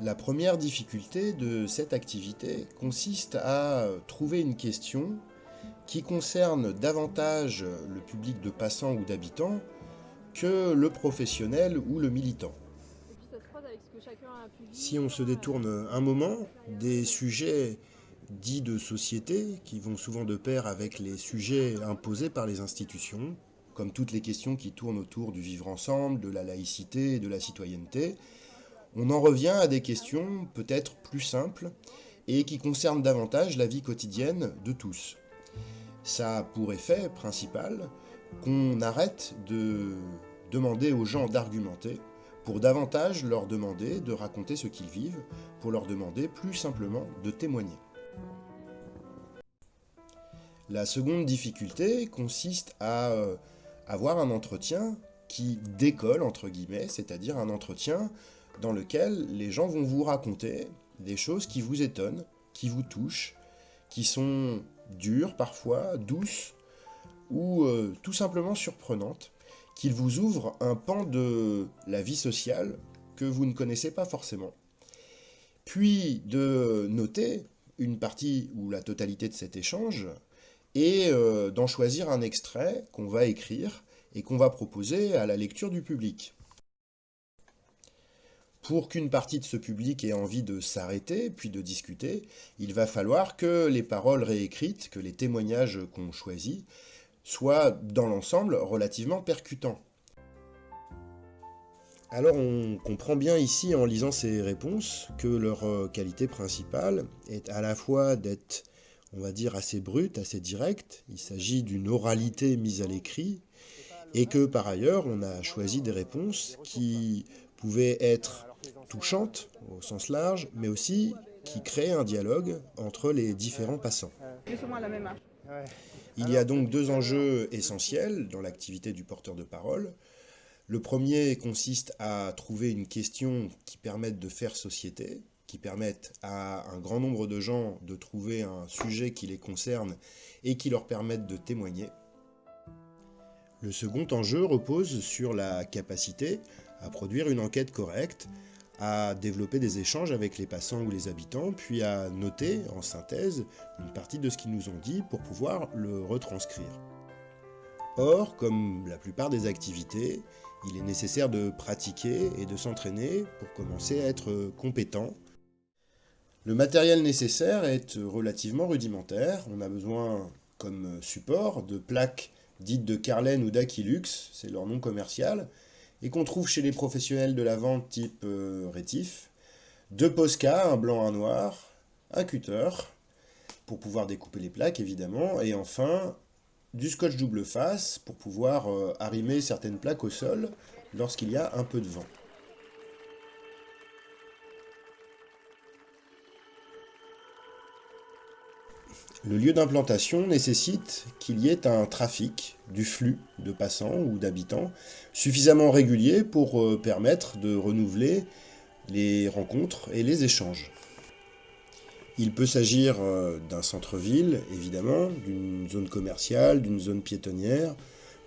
La première difficulté de cette activité consiste à trouver une question qui concerne davantage le public de passants ou d'habitants que le professionnel ou le militant. Si on se détourne un moment des sujets dits de société, qui vont souvent de pair avec les sujets imposés par les institutions, comme toutes les questions qui tournent autour du vivre ensemble, de la laïcité et de la citoyenneté, on en revient à des questions peut-être plus simples et qui concernent davantage la vie quotidienne de tous. Ça a pour effet principal qu'on arrête de demander aux gens d'argumenter pour davantage leur demander de raconter ce qu'ils vivent, pour leur demander plus simplement de témoigner. La seconde difficulté consiste à avoir un entretien qui décolle, entre guillemets, c'est-à-dire un entretien dans lequel les gens vont vous raconter des choses qui vous étonnent, qui vous touchent, qui sont dures parfois, douces, ou tout simplement surprenantes, qu'ils vous ouvrent un pan de la vie sociale que vous ne connaissez pas forcément. Puis de noter une partie ou la totalité de cet échange, et d'en choisir un extrait qu'on va écrire et qu'on va proposer à la lecture du public. Pour qu'une partie de ce public ait envie de s'arrêter, puis de discuter, il va falloir que les paroles réécrites, que les témoignages qu'on choisit, soient dans l'ensemble relativement percutants. Alors on comprend bien ici en lisant ces réponses que leur qualité principale est à la fois d'être, on va dire, assez brute, assez directe, il s'agit d'une oralité mise à l'écrit, et que par ailleurs on a choisi des réponses qui pouvaient être touchantes au sens large, mais aussi qui créent un dialogue entre les différents passants. Il y a donc deux enjeux essentiels dans l'activité du porteur de parole. Le premier consiste à trouver une question qui permette de faire société, qui permette à un grand nombre de gens de trouver un sujet qui les concerne et qui leur permette de témoigner. Le second enjeu repose sur la capacité à produire une enquête correcte, à développer des échanges avec les passants ou les habitants, puis à noter en synthèse une partie de ce qu'ils nous ont dit pour pouvoir le retranscrire. Or, comme la plupart des activités, il est nécessaire de pratiquer et de s'entraîner pour commencer à être compétent. Le matériel nécessaire est relativement rudimentaire. On a besoin, comme support, de plaques dites de Carlen ou d'Aquilux, c'est leur nom commercial, et qu'on trouve chez les professionnels de la vente type Rétif, deux Posca, un blanc, un noir, un cutter, pour pouvoir découper les plaques évidemment, et enfin du scotch double face pour pouvoir arrimer certaines plaques au sol lorsqu'il y a un peu de vent. Le lieu d'implantation nécessite qu'il y ait un trafic, du flux de passants ou d'habitants, suffisamment régulier pour permettre de renouveler les rencontres et les échanges. Il peut s'agir d'un centre-ville, évidemment, d'une zone commerciale, d'une zone piétonnière,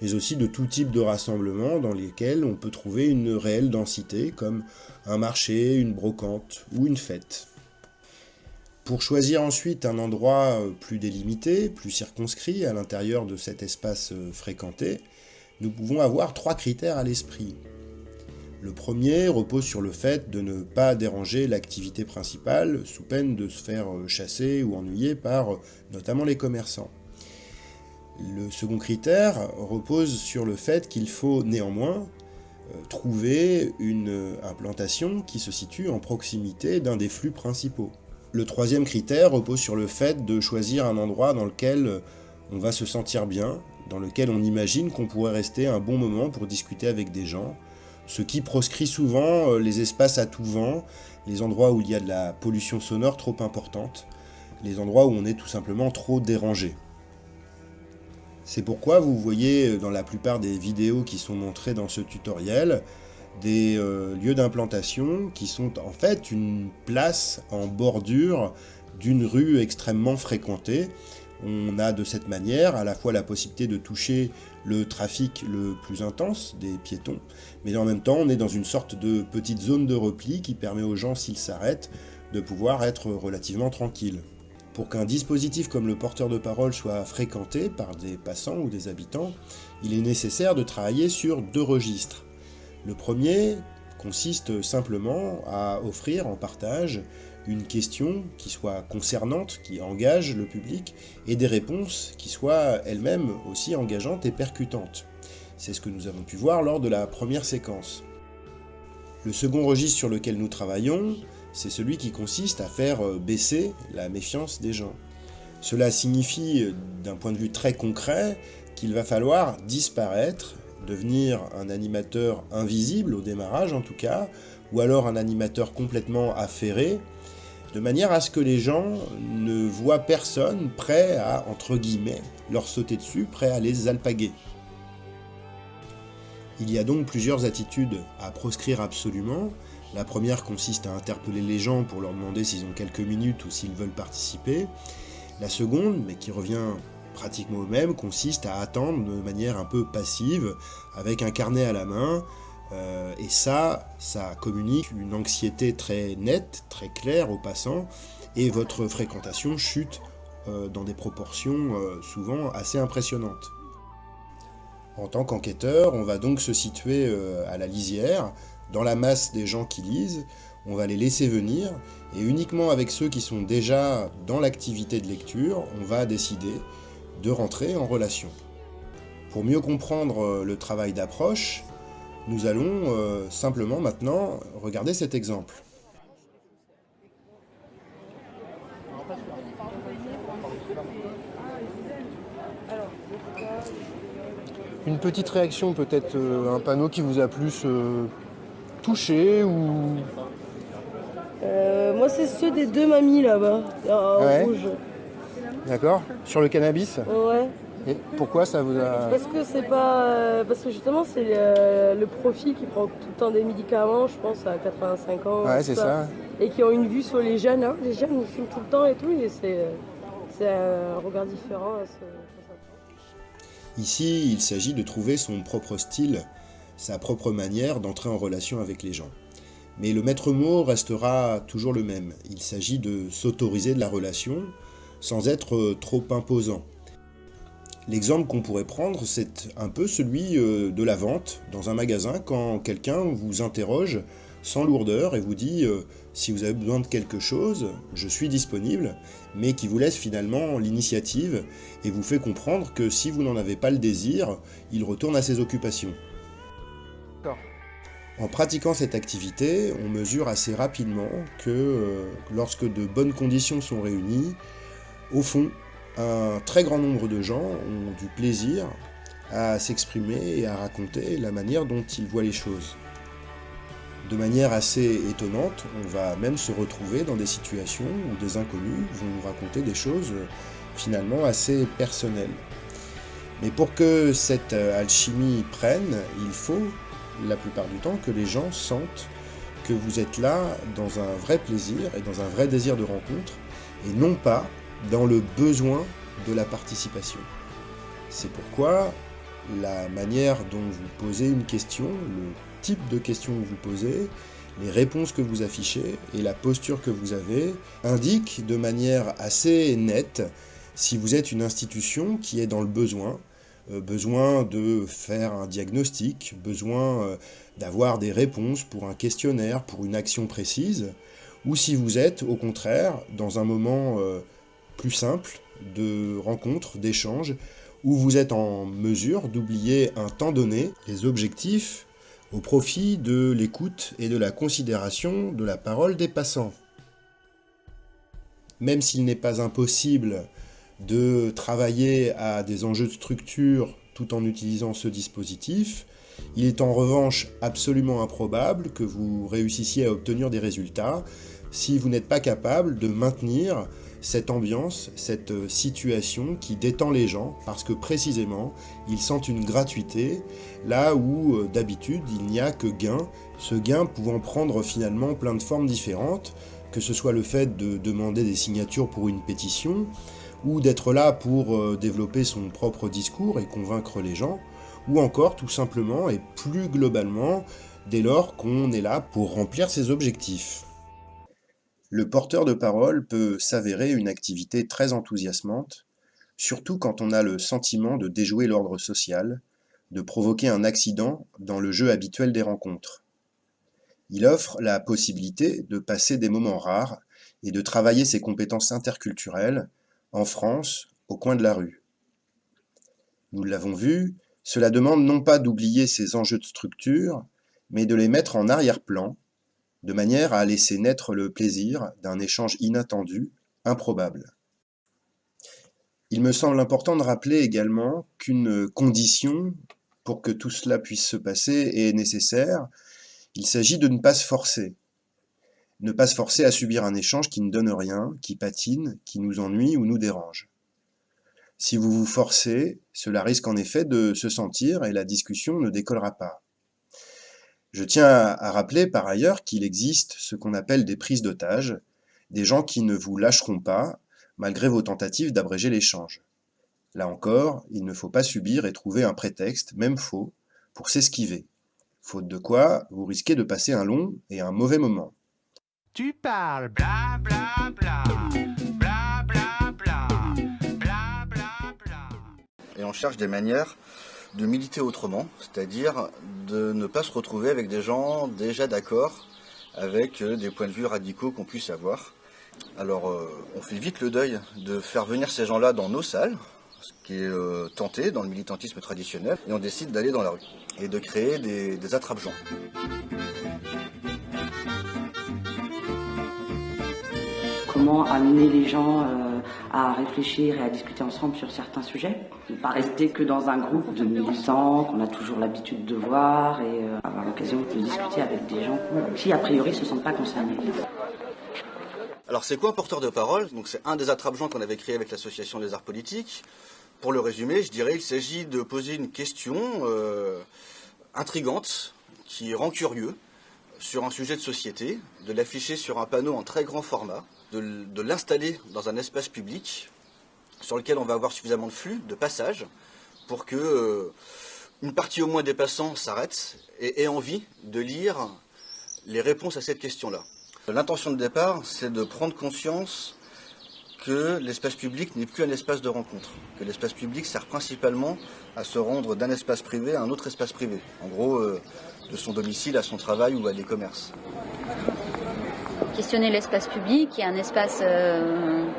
mais aussi de tout type de rassemblements dans lesquels on peut trouver une réelle densité, comme un marché, une brocante ou une fête. Pour choisir ensuite un endroit plus délimité, plus circonscrit à l'intérieur de cet espace fréquenté, nous pouvons avoir trois critères à l'esprit. Le premier repose sur le fait de ne pas déranger l'activité principale, sous peine de se faire chasser ou ennuyer par notamment les commerçants. Le second critère repose sur le fait qu'il faut néanmoins trouver une implantation qui se situe en proximité d'un des flux principaux. Le troisième critère repose sur le fait de choisir un endroit dans lequel on va se sentir bien, dans lequel on imagine qu'on pourrait rester un bon moment pour discuter avec des gens, ce qui proscrit souvent les espaces à tout vent, les endroits où il y a de la pollution sonore trop importante, les endroits où on est tout simplement trop dérangé. C'est pourquoi vous voyez dans la plupart des vidéos qui sont montrées dans ce tutoriel, des lieux d'implantation qui sont en fait une place en bordure d'une rue extrêmement fréquentée. On a de cette manière à la fois la possibilité de toucher le trafic le plus intense des piétons, mais en même temps on est dans une sorte de petite zone de repli qui permet aux gens, s'ils s'arrêtent, de pouvoir être relativement tranquilles. Pour qu'un dispositif comme le porteur de parole soit fréquenté par des passants ou des habitants, il est nécessaire de travailler sur 2 registres. Le premier consiste simplement à offrir en partage une question qui soit concernante, qui engage le public, et des réponses qui soient elles-mêmes aussi engageantes et percutantes. C'est ce que nous avons pu voir lors de la première séquence. Le second registre sur lequel nous travaillons, c'est celui qui consiste à faire baisser la méfiance des gens. Cela signifie, d'un point de vue très concret, qu'il va falloir disparaître, devenir un animateur invisible au démarrage en tout cas, ou alors un animateur complètement affairé, de manière à ce que les gens ne voient personne prêt à, entre guillemets, leur sauter dessus, prêt à les alpaguer. Il y a donc plusieurs attitudes à proscrire absolument. La première consiste à interpeller les gens pour leur demander s'ils ont quelques minutes ou s'ils veulent participer. La seconde, mais qui revient pratiquement au même, consiste à attendre de manière un peu passive, avec un carnet à la main, et ça communique une anxiété très nette, très claire aux passants, et votre fréquentation chute dans des proportions souvent assez impressionnantes. En tant qu'enquêteur, on va donc se situer à la lisière, dans la masse des gens qui lisent, on va les laisser venir, et uniquement avec ceux qui sont déjà dans l'activité de lecture, on va décider de rentrer en relation. Pour mieux comprendre le travail d'approche, nous allons simplement maintenant regarder cet exemple. Une petite réaction, peut-être un panneau qui vous a plus touché ou... Moi, c'est ceux des 2 mamies là-bas, en Ouais. rouge. D'accord. Sur le cannabis. Ouais. Et pourquoi ça vous a... Parce que c'est pas. Parce que justement, c'est le profil qui prend tout le temps des médicaments, je pense, à 85 ans. Ouais, tout c'est ça. Et qui ont une vue sur les jeunes. Hein. Les jeunes, ils fument tout le temps et tout, et c'est un regard différent à ça. Ici, il s'agit de trouver son propre style, sa propre manière d'entrer en relation avec les gens. Mais le maître mot restera toujours le même. Il s'agit de s'autoriser de la relation sans être trop imposant. L'exemple qu'on pourrait prendre, c'est un peu celui de la vente dans un magasin quand quelqu'un vous interroge sans lourdeur et vous dit si vous avez besoin de quelque chose, je suis disponible, mais qui vous laisse finalement l'initiative et vous fait comprendre que si vous n'en avez pas le désir, il retourne à ses occupations. D'accord. En pratiquant cette activité, on mesure assez rapidement que lorsque de bonnes conditions sont réunies, au fond, un très grand nombre de gens ont du plaisir à s'exprimer et à raconter la manière dont ils voient les choses. De manière assez étonnante, on va même se retrouver dans des situations où des inconnus vont nous raconter des choses finalement assez personnelles. Mais pour que cette alchimie prenne, il faut la plupart du temps que les gens sentent que vous êtes là dans un vrai plaisir et dans un vrai désir de rencontre, et non pas dans le besoin de la participation. C'est pourquoi la manière dont vous posez une question, le type de question que vous posez, les réponses que vous affichez et la posture que vous avez indiquent de manière assez nette si vous êtes une institution qui est dans le besoin, besoin de faire un diagnostic, besoin d'avoir des réponses pour un questionnaire, pour une action précise, ou si vous êtes au contraire dans un moment plus simple de rencontre, d'échange, où vous êtes en mesure d'oublier un temps donné les objectifs au profit de l'écoute et de la considération de la parole des passants. Même s'il n'est pas impossible de travailler à des enjeux de structure tout en utilisant ce dispositif, il est en revanche absolument improbable que vous réussissiez à obtenir des résultats si vous n'êtes pas capable de maintenir cette ambiance, cette situation qui détend les gens, parce que précisément, ils sentent une gratuité, là où d'habitude il n'y a que gain, ce gain pouvant prendre finalement plein de formes différentes, que ce soit le fait de demander des signatures pour une pétition, ou d'être là pour développer son propre discours et convaincre les gens, ou encore tout simplement et plus globalement dès lors qu'on est là pour remplir ses objectifs. Le porteur de parole peut s'avérer une activité très enthousiasmante, surtout quand on a le sentiment de déjouer l'ordre social, de provoquer un accident dans le jeu habituel des rencontres. Il offre la possibilité de passer des moments rares et de travailler ses compétences interculturelles en France, au coin de la rue. Nous l'avons vu, cela demande non pas d'oublier ces enjeux de structure, mais de les mettre en arrière-plan, de manière à laisser naître le plaisir d'un échange inattendu, improbable. Il me semble important de rappeler également qu'une condition pour que tout cela puisse se passer est nécessaire. Il s'agit de ne pas se forcer. Ne pas se forcer à subir un échange qui ne donne rien, qui patine, qui nous ennuie ou nous dérange. Si vous vous forcez, cela risque en effet de se sentir et la discussion ne décollera pas. Je tiens à rappeler par ailleurs qu'il existe ce qu'on appelle des prises d'otages, des gens qui ne vous lâcheront pas, malgré vos tentatives d'abréger l'échange. Là encore, il ne faut pas subir et trouver un prétexte, même faux, pour s'esquiver. Faute de quoi, vous risquez de passer un long et un mauvais moment. Tu parles bla bla bla, bla bla bla, bla bla bla. Et on cherche des manières de militer autrement, c'est-à-dire de ne pas se retrouver avec des gens déjà d'accord avec des points de vue radicaux qu'on puisse avoir. Alors on fait vite le deuil de faire venir ces gens-là dans nos salles, ce qui est tenté dans le militantisme traditionnel, et on décide d'aller dans la rue et de créer des attrape-gens. Comment amener les gens à réfléchir et à discuter ensemble sur certains sujets. Ne pas rester que dans un groupe de militants qu'on a toujours l'habitude de voir et avoir l'occasion de discuter avec des gens qui, a priori, ne se sentent pas concernés. Alors c'est quoi un porteur de parole? Donc c'est un des attrape-gens qu'on avait créé avec l'association des arts politiques. Pour le résumer, je dirais qu'il s'agit de poser une question intrigante qui rend curieux sur un sujet de société, de l'afficher sur un panneau en très grand format, de l'installer dans un espace public sur lequel on va avoir suffisamment de flux, de passage, pour que une partie au moins des passants s'arrête et ait envie de lire les réponses à cette question-là. L'intention de départ, c'est de prendre conscience que l'espace public n'est plus un espace de rencontre, que l'espace public sert principalement à se rendre d'un espace privé à un autre espace privé, en gros de son domicile à son travail ou à des commerces. Questionner l'espace public, qui est un espace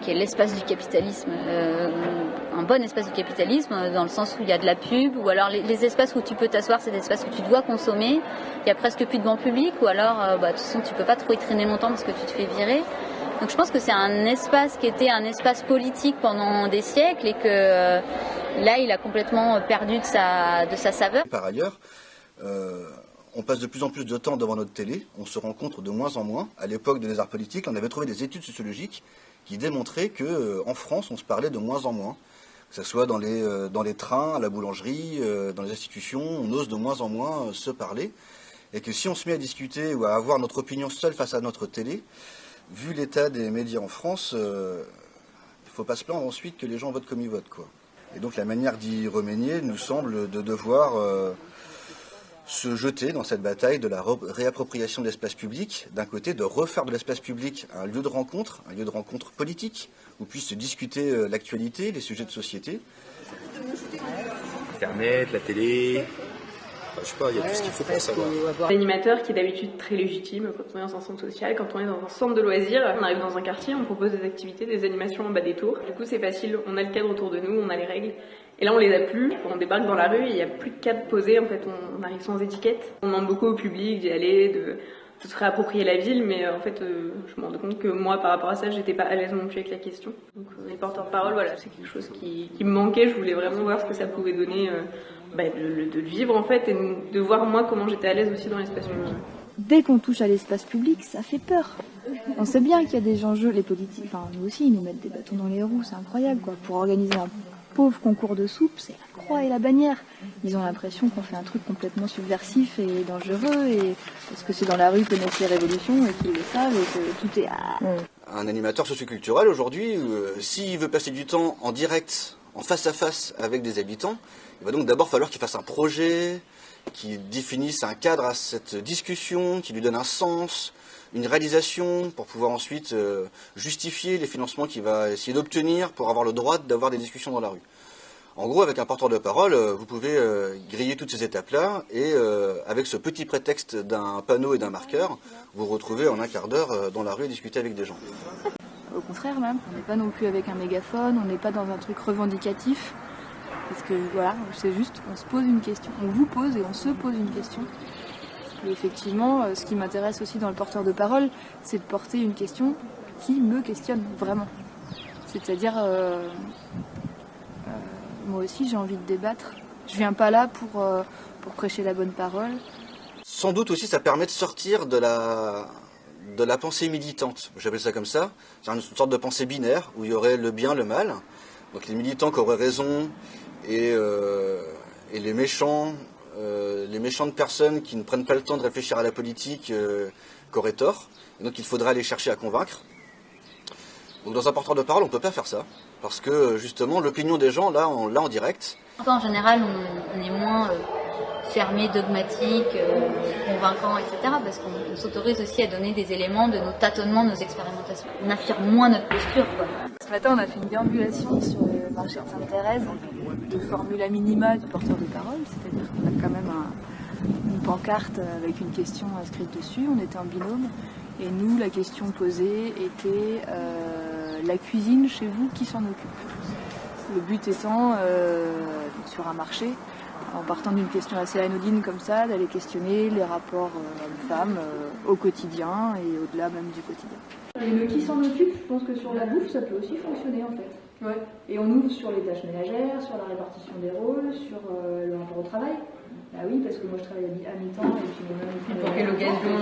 qui est l'espace du capitalisme, un bon espace du capitalisme, dans le sens où il y a de la pub, ou alors les espaces où tu peux t'asseoir, c'est des espaces où tu dois consommer, il y a presque plus de bancs publics, ou alors de toute façon tu peux pas trop y traîner longtemps parce que tu te fais virer. Donc je pense que c'est un espace qui était un espace politique pendant des siècles et que là il a complètement perdu de sa saveur. Par ailleurs, on passe de plus en plus de temps devant notre télé, on se rencontre de moins en moins. À l'époque des arts politiques, on avait trouvé des études sociologiques qui démontraient qu'en France, on se parlait de moins en moins. Que ce soit dans les trains, à la boulangerie, dans les institutions, on ose de moins en moins se parler. Et que si on se met à discuter ou à avoir notre opinion seule face à notre télé, vu l'état des médias en France, il ne faut pas se plaindre ensuite que les gens votent comme ils votent, quoi. Et donc la manière d'y remédier nous semble de devoir se jeter dans cette bataille de la réappropriation de l'espace public, d'un côté de refaire de l'espace public un lieu de rencontre politique, où puisse se discuter l'actualité, les sujets de société. Internet, la télé, je sais pas, il y a tout ce qu'il faut pour savoir. L'animateur qui est d'habitude très légitime quand on est dans un centre social, quand on est dans un centre de loisirs, on arrive dans un quartier, on propose des activités, des animations en bas des tours. Du coup c'est facile, on a le cadre autour de nous, on a les règles. Et là on les a plus, quand on débarque dans la rue, il n'y a plus de cadre posé, en fait on arrive sans étiquette. On demande beaucoup au public d'y aller, de se réapproprier la ville, mais en fait je me rends compte que moi par rapport à ça j'étais pas à l'aise non plus avec la question. Donc les porteurs-parole, voilà, c'est quelque chose qui me manquait, je voulais vraiment voir ce que ça pouvait donner, de le vivre en fait, et de voir moi comment j'étais à l'aise aussi dans l'espace public. Dès qu'on touche à l'espace public, ça fait peur. On sait bien qu'il y a des enjeux, les politiques, enfin nous aussi, ils nous mettent des bâtons dans les roues, c'est incroyable quoi. Pour organiser pauvre concours de soupe, c'est la croix et la bannière. Ils ont l'impression qu'on fait un truc complètement subversif et dangereux, et parce que c'est dans la rue que naissent les révolutions et qu'ils le savent et que tout est... Un animateur socioculturel aujourd'hui, s'il veut passer du temps en direct, en face à face avec des habitants, il va donc d'abord falloir qu'il fasse un projet, qu'il définisse un cadre à cette discussion, qu'il lui donne un sens, une réalisation pour pouvoir ensuite justifier les financements qu'il va essayer d'obtenir pour avoir le droit d'avoir des discussions dans la rue. En gros, avec un porteur de parole, vous pouvez griller toutes ces étapes-là et avec ce petit prétexte d'un panneau et d'un marqueur, vous retrouvez en un quart d'heure dans la rue et discuter avec des gens. Au contraire même, on n'est pas non plus avec un mégaphone, on n'est pas dans un truc revendicatif. Parce que voilà, c'est juste, on se pose une question, on vous pose et on se pose une question. Et effectivement, ce qui m'intéresse aussi dans le porteur de parole, c'est de porter une question qui me questionne vraiment. C'est-à-dire, moi aussi j'ai envie de débattre. Je viens pas là pour prêcher la bonne parole. Sans doute aussi ça permet de sortir de la pensée militante, j'appelle ça comme ça. C'est une sorte de pensée binaire où il y aurait le bien, le mal. Donc les militants qui auraient raison et les méchants de personnes qui ne prennent pas le temps de réfléchir à la politique qui auraient tort. Et donc il faudrait aller chercher à convaincre. Donc dans un porteur de parole, on ne peut pas faire ça. Parce que justement, l'opinion des gens, là, on l'a en direct. En général, on est moins fermé, dogmatique, convaincant, etc. Parce qu'on s'autorise aussi à donner des éléments de nos tâtonnements, de nos expérimentations. On affirme moins notre posture, quoi. Ce matin, on a fait une déambulation sur le marché de Sainte-Thérèse, de formula minima du porteur de parole, c'est-à-dire qu'on a quand même une pancarte avec une question inscrite dessus, on était en binôme, et nous, la question posée était la cuisine chez vous, qui s'en occupe? Le but étant, sur un marché, en partant d'une question assez anodine comme ça, d'aller questionner les rapports hommes-femmes au quotidien et au-delà même du quotidien. Et le qui s'en occupe, je pense que sur la bouffe, ça peut aussi fonctionner en fait. Ouais. Et on ouvre sur les tâches ménagères, sur la répartition des rôles, sur le rapport au travail. Bah oui, parce que moi je travaille à mi-temps et puis même... Pour quelle occasion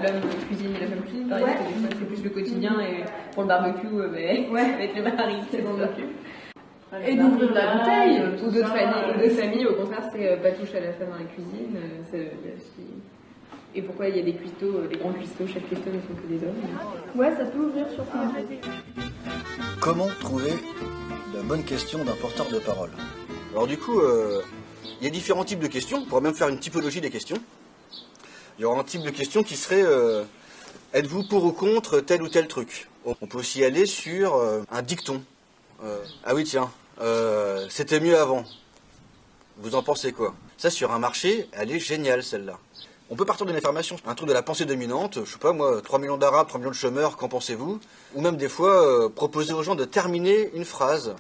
l'homme cuisine et la femme cuisine, par exemple, parce que des fois c'est plus le quotidien et pour le barbecue, avec le mari qui s'en occupe. Et d'ouvrir la bouteille. Ou d'autres familles, au contraire, c'est pas touche à la femme dans la cuisine. Et pourquoi il y a des cuistots, des grands cuistots, chefs cuistots ne sont que des hommes. Ouais, ça peut ouvrir sur plein de choses. Comment trouver la bonne question d'un porteur de parole? Alors du coup, il y a différents types de questions. On pourrait même faire une typologie des questions. Il y aura un type de question qui serait êtes-vous pour ou contre tel ou tel truc? On peut aussi aller sur un dicton. Ah oui tiens, c'était mieux avant. Vous en pensez quoi? Ça sur un marché, elle est géniale celle-là. On peut partir d'une affirmation, un truc de la pensée dominante, je sais pas moi, 3 millions d'Arabes, 3 millions de chômeurs, qu'en pensez-vous? Ou même des fois proposer aux gens de terminer une phrase.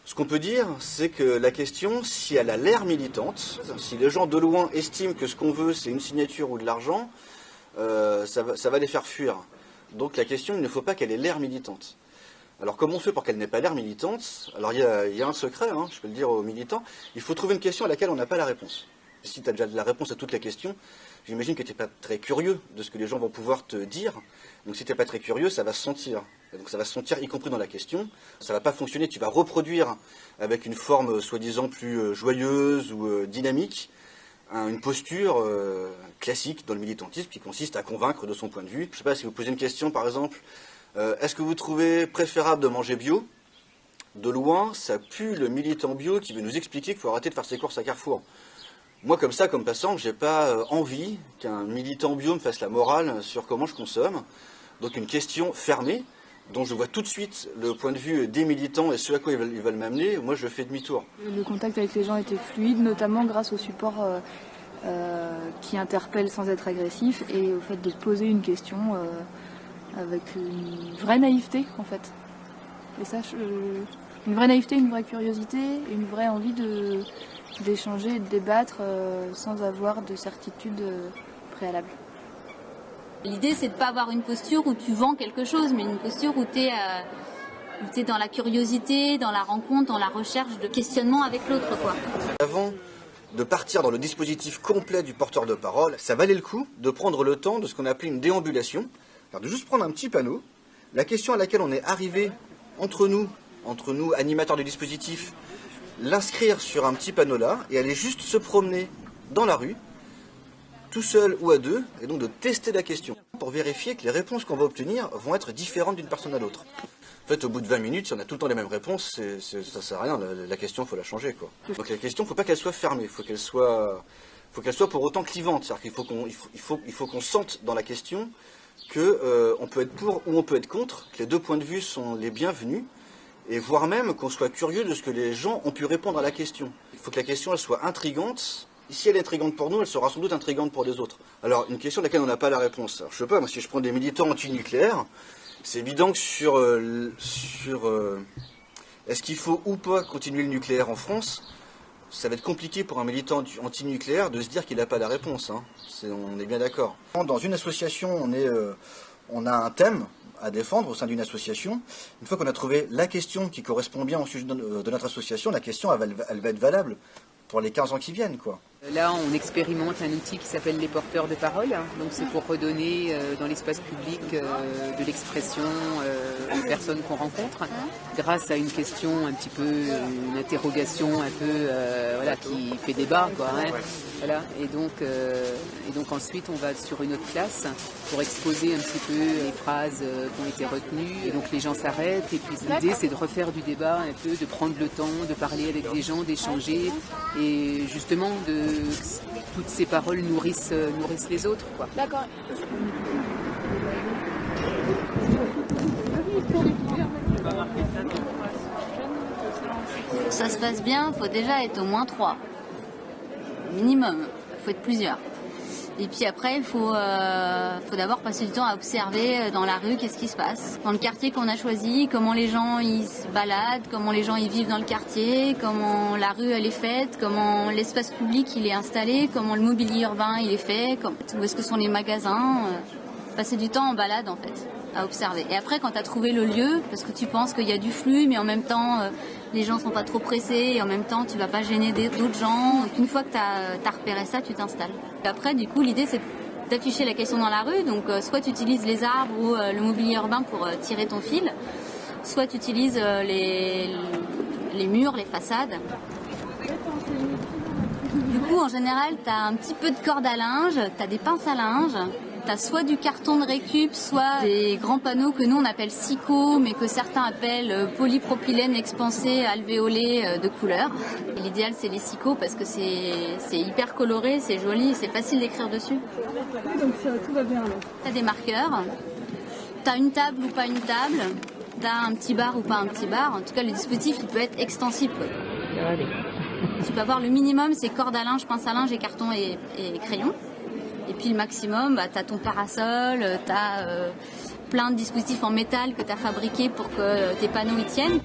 Ce qu'on peut dire, c'est que la question, si elle a l'air militante, si les gens de loin estiment que ce qu'on veut c'est une signature ou de l'argent, ça va les faire fuir. Donc la question, il ne faut pas qu'elle ait l'air militante. Alors comment on fait pour qu'elle n'ait pas l'air militante? Alors il y a un secret, je peux le dire aux militants, il faut trouver une question à laquelle on n'a pas la réponse. Si tu as déjà la réponse à toutes les questions, j'imagine que tu n'es pas très curieux de ce que les gens vont pouvoir te dire. Donc si tu n'es pas très curieux, ça va se sentir. Et donc ça va se sentir y compris dans la question. Ça ne va pas fonctionner, tu vas reproduire avec une forme soi-disant plus joyeuse ou dynamique, une posture classique dans le militantisme qui consiste à convaincre de son point de vue. Je ne sais pas si vous posez une question par exemple, est-ce que vous trouvez préférable de manger bio? De loin, ça pue le militant bio qui veut nous expliquer qu'il faut arrêter de faire ses courses à Carrefour. Moi, comme ça, comme passant, j'ai pas envie qu'un militant bio me fasse la morale sur comment je consomme. Donc une question fermée, dont je vois tout de suite le point de vue des militants et ce à quoi ils veulent m'amener, moi je fais demi-tour. Le contact avec les gens était fluide, notamment grâce au support qui interpelle sans être agressif et au fait de poser une question avec une vraie naïveté en fait. Et ça, une vraie naïveté, une vraie curiosité, une vraie envie d'échanger et de débattre sans avoir de certitude préalable. L'idée, c'est de ne pas avoir une posture où tu vends quelque chose, mais une posture où tu es dans la curiosité, dans la rencontre, dans la recherche de questionnement avec l'autre, quoi. Avant de partir dans le dispositif complet du porteur de parole, ça valait le coup de prendre le temps de ce qu'on appelait une déambulation, de juste prendre un petit panneau, la question à laquelle on est arrivé entre nous entre nous, animateurs du dispositif, l'inscrire sur un petit panneau là et aller juste se promener dans la rue, tout seul ou à deux, et donc de tester la question pour vérifier que les réponses qu'on va obtenir vont être différentes d'une personne à l'autre. En fait, au bout de 20 minutes, si on a tout le temps les mêmes réponses, ça sert à rien. La question, il faut la changer, quoi. Donc la question, il ne faut pas qu'elle soit fermée, il faut qu'elle soit pour autant clivante. C'est-à-dire qu'il faut qu'on sente dans la question qu'on peut être pour ou on peut être contre, que les deux points de vue sont les bienvenus, et voire même qu'on soit curieux de ce que les gens ont pu répondre à la question. Il faut que la question, elle soit intrigante. Si elle est intrigante pour nous, elle sera sans doute intrigante pour les autres. Alors, une question à laquelle on n'a pas la réponse. Alors, je sais pas, moi, si je prends des militants antinucléaires, c'est évident que sur est-ce qu'il faut ou pas continuer le nucléaire en France, ça va être compliqué pour un militant antinucléaire de se dire qu'il n'a pas la réponse. Hein. On est bien d'accord. Dans une association, on a un thème à défendre au sein d'une association. Une fois qu'on a trouvé la question qui correspond bien au sujet de notre association, la question, elle va être valable pour les 15 ans qui viennent, quoi. Là, on expérimente un outil qui s'appelle les porteurs de parole. Donc, c'est pour redonner dans l'espace public de l'expression aux personnes qu'on rencontre, grâce à une question un petit peu, une interrogation un peu, voilà, qui fait débat, quoi. Hein. Voilà. Et donc ensuite, on va sur une autre classe pour exposer un petit peu les phrases qui ont été retenues. Et donc, les gens s'arrêtent. Et puis, l'idée, c'est de refaire du débat un peu, de prendre le temps, de parler avec des gens, d'échanger, et justement que toutes ces paroles nourrissent les autres, quoi. D'accord. Pour que ça se passe bien, il faut déjà être au moins 3. Minimum. Il faut être plusieurs. Et puis après, il faut d'abord passer du temps à observer dans la rue qu'est-ce qui se passe. Dans le quartier qu'on a choisi, comment les gens ils se baladent, comment les gens ils vivent dans le quartier, comment la rue elle est faite, comment l'espace public il est installé, comment le mobilier urbain il est fait, où est-ce que sont les magasins. Passer du temps en balade en fait, à observer. Et après, quand tu as trouvé le lieu, parce que tu penses qu'il y a du flux, mais en même temps, les gens sont pas trop pressés, et en même temps, tu vas pas gêner d'autres gens. Donc, une fois que tu as repéré ça, tu t'installes. Et après, du coup, l'idée, c'est d'afficher la question dans la rue. Donc, soit tu utilises les arbres ou le mobilier urbain pour tirer ton fil, soit tu utilises les murs, les façades. Du coup, en général, tu as un petit peu de corde à linge, tu as des pinces à linge. T'as soit du carton de récup, soit des grands panneaux que nous on appelle SICO, mais que certains appellent polypropylène expansé alvéolé de couleur. L'idéal c'est les SICO parce que c'est hyper coloré, c'est joli, c'est facile d'écrire dessus. Oui, donc tout va bien alors. T'as des marqueurs, t'as une table ou pas une table, t'as un petit bar ou pas un petit bar. En tout cas le dispositif il peut être extensible. Tu peux avoir le minimum, c'est corde à linge, pince à linge et carton et crayon. Et puis le maximum, tu as ton parasol, tu as plein de dispositifs en métal que tu as fabriqués pour que tes panneaux y tiennent.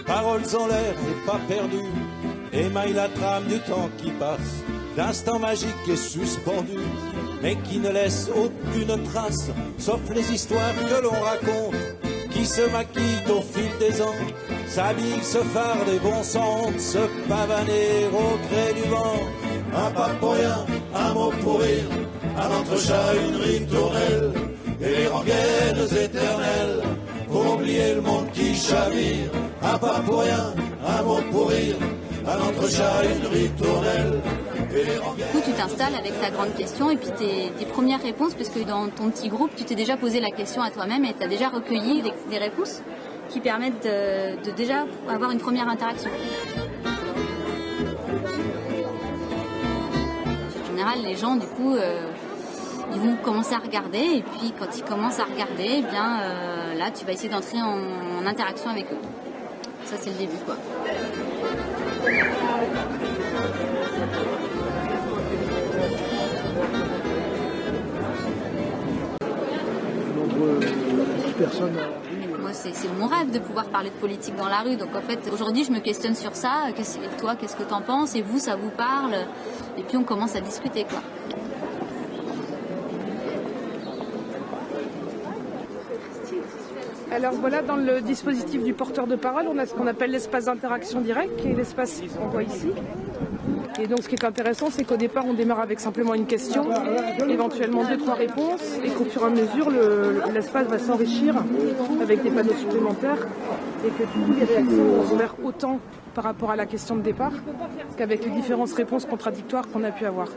Paroles en l'air et pas perdues, émaille la trame du temps qui passe, d'instants magiques et suspendus, mais qui ne laissent aucune trace, sauf les histoires que l'on raconte, qui se maquillent au fil des ans, s'habillent, se farde et bon sang, se pavaner au gré du vent. Un pas pour rien, un mot pour rire, un entrechat, une ritournelle, et les rengaines éternelles, pour oublier le monde qui chavire. Un pas pour rien, un mot pour rire, un entrechat, une ritournelle. Du coup, tu t'installes avec ta grande question et puis tes premières réponses, parce que dans ton petit groupe, tu t'es déjà posé la question à toi-même et tu as déjà recueilli des réponses qui permettent de déjà avoir une première interaction. En général, les gens, du coup, ils vont commencer à regarder et puis quand ils commencent à regarder, eh bien, là, tu vas essayer d'entrer en interaction avec eux. Ça, c'est le début, quoi. Moi, c'est mon rêve de pouvoir parler de politique dans la rue. Donc en fait, aujourd'hui, je me questionne sur ça. Toi, qu'est-ce que t'en penses? Et vous, ça vous parle? Et puis on commence à discuter, quoi. Alors voilà, dans le dispositif du porteur de parole, on a ce qu'on appelle l'espace d'interaction directe, qui est l'espace qu'on voit ici. Et donc ce qui est intéressant, c'est qu'au départ, on démarre avec simplement une question, éventuellement 2-3 réponses, et qu'au fur et à mesure, l'espace va s'enrichir avec des panneaux supplémentaires, et que du coup, les réactions vont se faire autant par rapport à la question de départ qu'avec les différentes réponses contradictoires qu'on a pu avoir.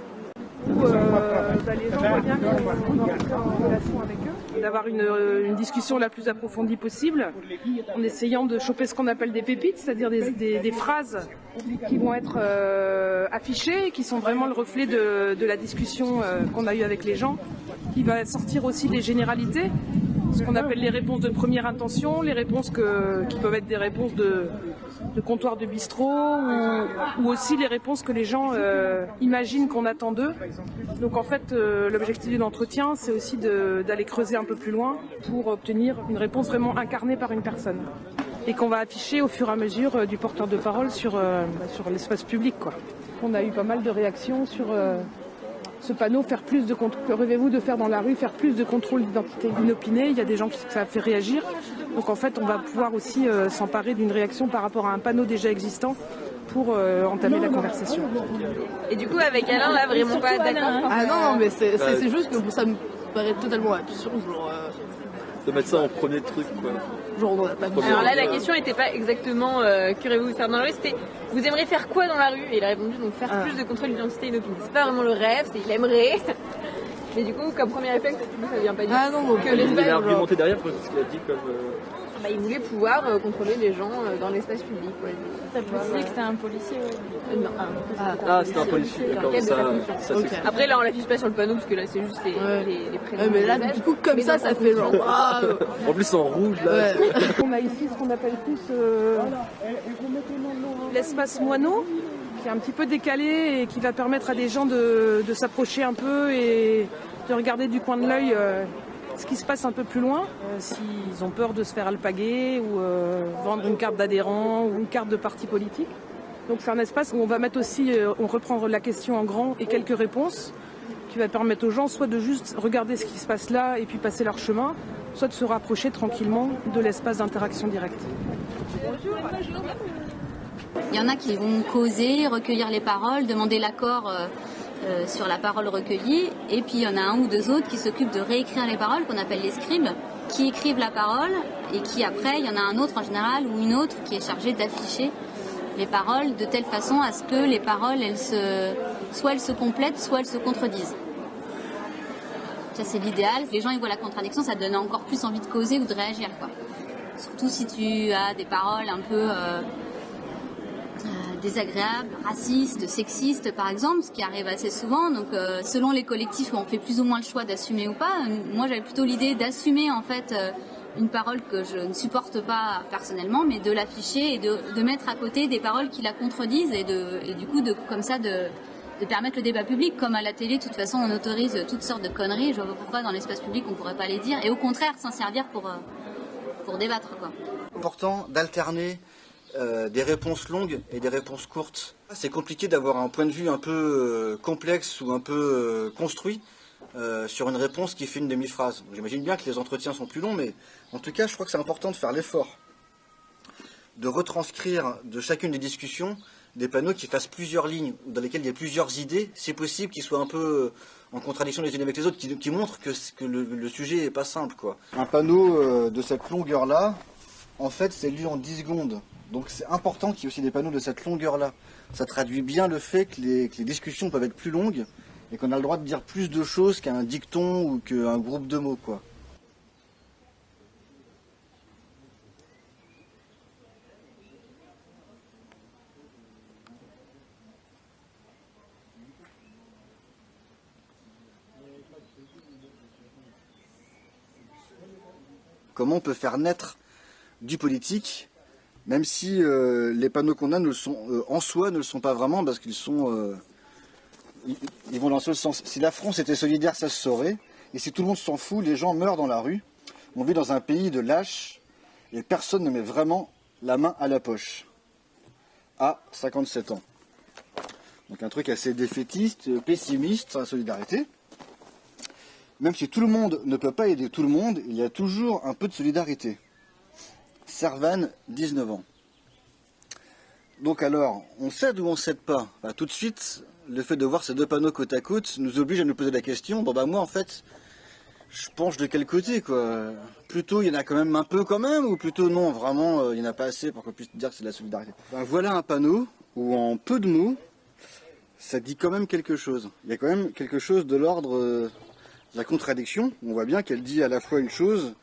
Les gens voient bien qu'on est en relation avec eux, d'avoir une discussion la plus approfondie possible, en essayant de choper ce qu'on appelle des pépites, c'est-à-dire des phrases qui vont être affichées, qui sont vraiment le reflet de la discussion qu'on a eue avec les gens, qui va sortir aussi des généralités, ce qu'on appelle les réponses de première intention, les réponses qui peuvent être des réponses de comptoir de bistrot, ou aussi les réponses que les gens imaginent qu'on attend d'eux. Donc en fait, l'objectif de l'entretien, c'est aussi d'aller creuser un peu plus loin pour obtenir une réponse vraiment incarnée par une personne, et qu'on va afficher au fur et à mesure du porteur de parole sur l'espace public, quoi. On a eu pas mal de réactions sur ce panneau, faire plus de contrôle. Que rêvez-vous de faire dans la rue, faire plus de contrôle d'identité inopinée? Il y a des gens qui ça a fait réagir. Donc en fait, on va pouvoir aussi s'emparer d'une réaction par rapport à un panneau déjà existant pour entamer la conversation. Et du coup, avec Alain, là, vraiment pas d'accord? Ah non, mais c'est juste que ça me paraît totalement absurde. De mettre ça en premier truc, quoi. Genre, on en a pas besoin. Alors là, la question n'était pas exactement qu'aurez-vous faire dans la rue, c'était vous aimeriez faire quoi dans la rue? Et il a répondu donc faire plus de contrôle d'identité inopinée. C'est pas vraiment le rêve, c'est il aimerait. Mais du coup, comme premier réflexe, ça vient pas dire que Il l'espace. a argumenté derrière parce qu'il a dit comme. Il voulait pouvoir contrôler les gens dans l'espace public. T'as précisé que c'était un policier, Non. C'était un policier, d'accord. Ça Après, là, on l'affiche pas sur le panneau parce que là, c'est juste les prénoms. Mais là, du coup, comme ça fait genre. En plus, en rouge, là. On a ici ce qu'on appelle plus l'espace moineau, qui est un petit peu décalé et qui va permettre à des gens de s'approcher un peu et de regarder du coin de l'œil ce qui se passe un peu plus loin, s'ils ont peur de se faire alpaguer ou vendre une carte d'adhérent ou une carte de parti politique. Donc c'est un espace où on va mettre aussi, on reprend la question en grand et quelques réponses, qui va permettre aux gens soit de juste regarder ce qui se passe là et puis passer leur chemin, soit de se rapprocher tranquillement de l'espace d'interaction directe. Il y en a qui vont causer, recueillir les paroles, demander l'accord sur la parole recueillie, et puis il y en a un ou deux autres qui s'occupent de réécrire les paroles, qu'on appelle les scribes, qui écrivent la parole, et qui après, il y en a un autre en général, ou une autre qui est chargée d'afficher les paroles de telle façon à ce que les paroles, soit elles se complètent, soit elles se contredisent. Ça c'est l'idéal, les gens ils voient la contradiction, ça donne encore plus envie de causer ou de réagir, quoi. Surtout si tu as des paroles un peu désagréables, racistes, sexistes par exemple, ce qui arrive assez souvent. Donc selon les collectifs, on fait plus ou moins le choix d'assumer ou pas. Moi j'avais plutôt l'idée d'assumer en fait une parole que je ne supporte pas personnellement, mais de l'afficher et de mettre à côté des paroles qui la contredisent et du coup comme ça de permettre le débat public. Comme à la télé, de toute façon on autorise toutes sortes de conneries, je vois pas pourquoi dans l'espace public on pourrait pas les dire, et au contraire s'en servir pour débattre, quoi. Important d'alterner des réponses longues et des réponses courtes. C'est compliqué d'avoir un point de vue un peu complexe ou un peu construit sur une réponse qui fait une demi-phrase. J'imagine bien que les entretiens sont plus longs, mais en tout cas, je crois que c'est important de faire l'effort de retranscrire de chacune des discussions des panneaux qui fassent plusieurs lignes, dans lesquelles il y a plusieurs idées, c'est possible qu'ils soient un peu en contradiction les unes avec les autres, qui montrent que le sujet n'est pas simple, quoi. Un panneau de cette longueur-là, en fait, c'est lu en 10 secondes. Donc c'est important qu'il y ait aussi des panneaux de cette longueur-là. Ça traduit bien le fait que les discussions peuvent être plus longues et qu'on a le droit de dire plus de choses qu'un dicton ou qu'un groupe de mots, quoi. Comment on peut faire naître du politique, même si les panneaux qu'on a en soi ne le sont pas vraiment, parce qu'ils ils vont dans ce sens. Si la France était solidaire, ça se saurait, et si tout le monde s'en fout, les gens meurent dans la rue. On vit dans un pays de lâches, et personne ne met vraiment la main à la poche, à 57 ans. Donc un truc assez défaitiste, pessimiste sur la solidarité. Même si tout le monde ne peut pas aider tout le monde, il y a toujours un peu de solidarité. Servan, 19 ans. Donc alors, on cède ou on cède pas? Tout de suite, le fait de voir ces deux panneaux côte à côte nous oblige à nous poser la question, bon moi en fait, je penche de quel côté quoi? Plutôt il y en a quand même un peu quand même, ou plutôt non, vraiment il n'y en a pas assez pour qu'on puisse dire que c'est de la solidarité. Voilà un panneau où en peu de mots, ça dit quand même quelque chose. Il y a quand même quelque chose de l'ordre de la contradiction. On voit bien qu'elle dit à la fois une chose